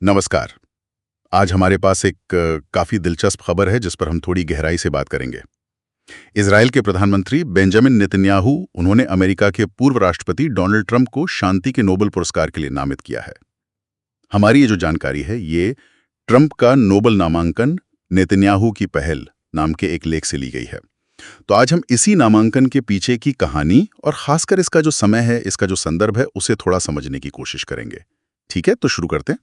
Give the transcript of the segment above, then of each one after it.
नमस्कार। आज हमारे पास एक काफ़ी दिलचस्प खबर है जिस पर हम थोड़ी गहराई से बात करेंगे। इज़राइल के प्रधानमंत्री बेंजामिन नेतन्याहू उन्होंने अमेरिका के पूर्व राष्ट्रपति डोनाल्ड ट्रंप को शांति के नोबेल पुरस्कार के लिए नामित किया है। हमारी ये जो जानकारी है ये ट्रंप का नोबेल नामांकन नेतन्याहू की पहल नाम के एक लेख से ली गई है। तो आज हम इसी नामांकन के पीछे की कहानी और खासकर इसका जो समय है, इसका जो संदर्भ है, उसे थोड़ा समझने की कोशिश करेंगे। ठीक है, तो शुरू करते हैं।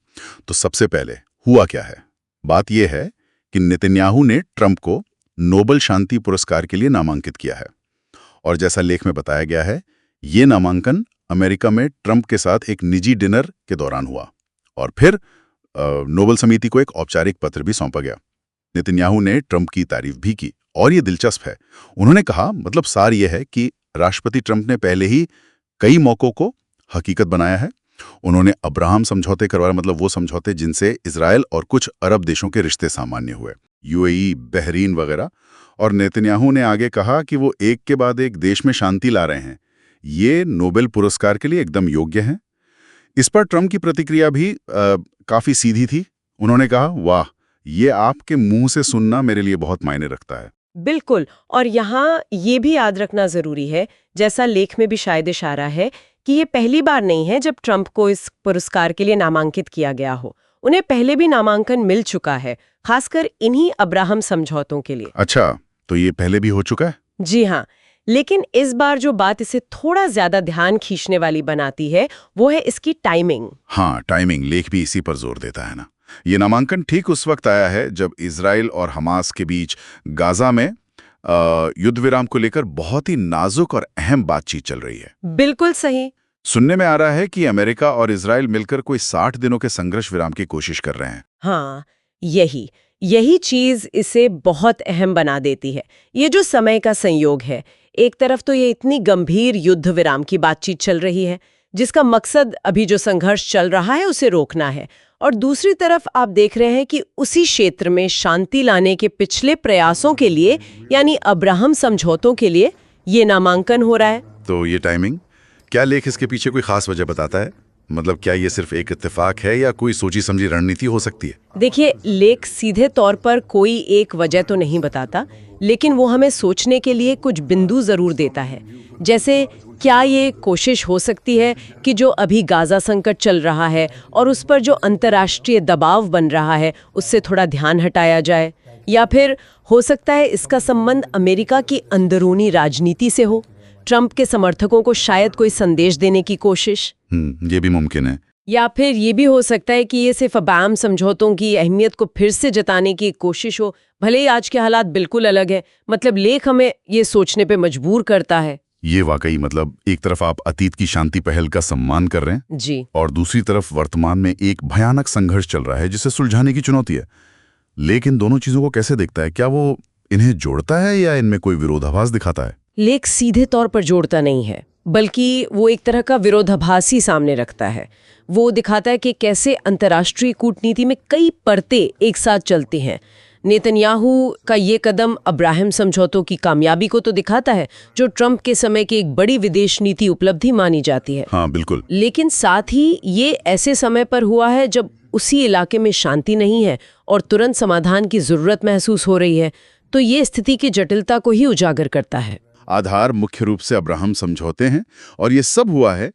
तो सबसे पहले हुआ क्या है? बात यह है कि नेतन्याहू ने ट्रंप को नोबेल शांति पुरस्कार के लिए नामांकित किया है। और जैसा लेख में बताया गया है, ये नामांकन अमेरिका में ट्रंप के साथ एक निजी डिनर के दौरान हुआ और फिर नोबेल समिति को एक औपचारिक पत्र भी सौंपा गया। नेतन्याहू ने ट्रंप की तारीफ भी की और ये दिलचस्प है। उन्होंने कहा, मतलब सार यह है कि राष्ट्रपति ट्रंप ने पहले ही कई मौकों को हकीकत बनाया है। उन्होंने अब्राहम समझौते करवाए, मतलब वो समझौते जिनसे इजराइल और कुछ अरब देशों के रिश्ते सामान्य हुए, यूएई, बहरीन वगैरह। और नेतन्याहू ने आगे कहा कि वो एक के बाद एक देश में शांति ला रहे हैं। ये नोबेल पुरस्कार के लिए एकदम योग्य हैं। इस पर ट्रंप की प्रतिक्रिया भी काफी सीधी थी। उन्होंने कहा, वाह, ये आपके मुंह से सुनना मेरे लिए बहुत मायने रखता है। बिल्कुल। और यहाँ ये भी याद रखना जरूरी है, जैसा लेख में भी शायद इशारा है, कि ये पहली बार नहीं है जब ट्रंप को इस पुरस्कार के लिए नामांकित किया गया हो। उन्हें पहले भी नामांकन मिल चुका है, खासकर इन्हीं अब्राहम समझौतों के लिए। अच्छा, तो ये पहले भी हो चुका है? जी हाँ, लेकिन इस बार जो बात इसे थोड़ा ज्यादा ध्यान खींचने वाली बनाती है वो है इसकी टाइमिंग। हाँ, टाइमिंग। लेख भी इसी पर जोर देता है ना। ये नामांकन ठीक उस वक्त आया है जब इजराइल और हमास के बीच गाजा में युद्ध विराम को लेकर बहुत ही नाजुक और अहम बातचीत चल रही है। बिल्कुल सही। सुनने में आ रहा है कि अमेरिका और इजराइल मिलकर कोई 60 दिनों के संघर्ष विराम की कोशिश कर रहे हैं। हाँ, यही चीज इसे बहुत अहम बना देती है। ये जो समय का संयोग है, एक तरफ तो ये इतनी गंभीर युद्ध विराम की बातचीत चल रही है जिसका मकसद अभी जो संघर्ष चल रहा है उसे रोकना है, और दूसरी तरफ आप देख रहे हैं कि उसी क्षेत्र में शांति लाने के पिछले प्रयासों के लिए, यानी अब्राहम समझौतों के लिए, ये नामांकन हो रहा है। तो ये टाइमिंग, क्या लेख इसके पीछे कोई खास वजह बताता है? मतलब क्या ये सिर्फ एक इत्तेफाक है या कोई सोची समझी रणनीति हो सकती है? देखिए, लेख सीधे तौर पर कोई एक वजह तो नहीं बताता, लेकिन वो हमें सोचने के लिए कुछ बिंदु जरूर देता है। जैसे, क्या ये कोशिश हो सकती है कि जो अभी गाजा संकट चल रहा है और उस पर जो अंतर्राष्ट्रीय दबाव बन रहा है उससे थोड़ा ध्यान हटाया जाए? या फिर हो सकता है इसका संबंध अमेरिका की अंदरूनी राजनीति से हो, ट्रंप के समर्थकों को शायद कोई संदेश देने की कोशिश? ये भी मुमकिन है। या फिर ये भी हो सकता है कि ये सिर्फ अब्राहम समझौतों की अहमियत को फिर से जताने की कोशिश हो, भले ही आज के हालात बिल्कुल अलग है। मतलब लेख हमें ये सोचने पे मजबूर करता है। ये वाकई, मतलब एक तरफ आप अतीत की शांति पहल का सम्मान कर रहे हैं जी, और दूसरी तरफ वर्तमान में एक भयानक संघर्ष चल रहा है जिसे सुलझाने की चुनौती है। लेकिन दोनों चीजों को कैसे देखता है? क्या वो इन्हें जोड़ता है या इनमें कोई विरोधाभास दिखाता है? लेख सीधे तौर पर जोड़ता नहीं है, बल्कि वो एक तरह का विरोधाभास ही सामने रखता है। वो दिखाता है कि कैसे अंतर्राष्ट्रीय कूटनीति में कई परतें एक साथ चलती हैं। नेतन्याहू का ये कदम अब्राहम समझौतों की कामयाबी को तो दिखाता है, जो ट्रंप के समय की एक बड़ी विदेश नीति उपलब्धि मानी जाती है। हाँ, बिल्कुल। लेकिन साथ ही ये ऐसे समय पर हुआ है जब उसी इलाके में शांति नहीं है और तुरंत समाधान की जरूरत महसूस हो रही है। तो ये स्थिति की जटिलता को ही उजागर करता है। आधार मुख्य रूप से अब्राहम समझौते हैं और ये सब हुआ है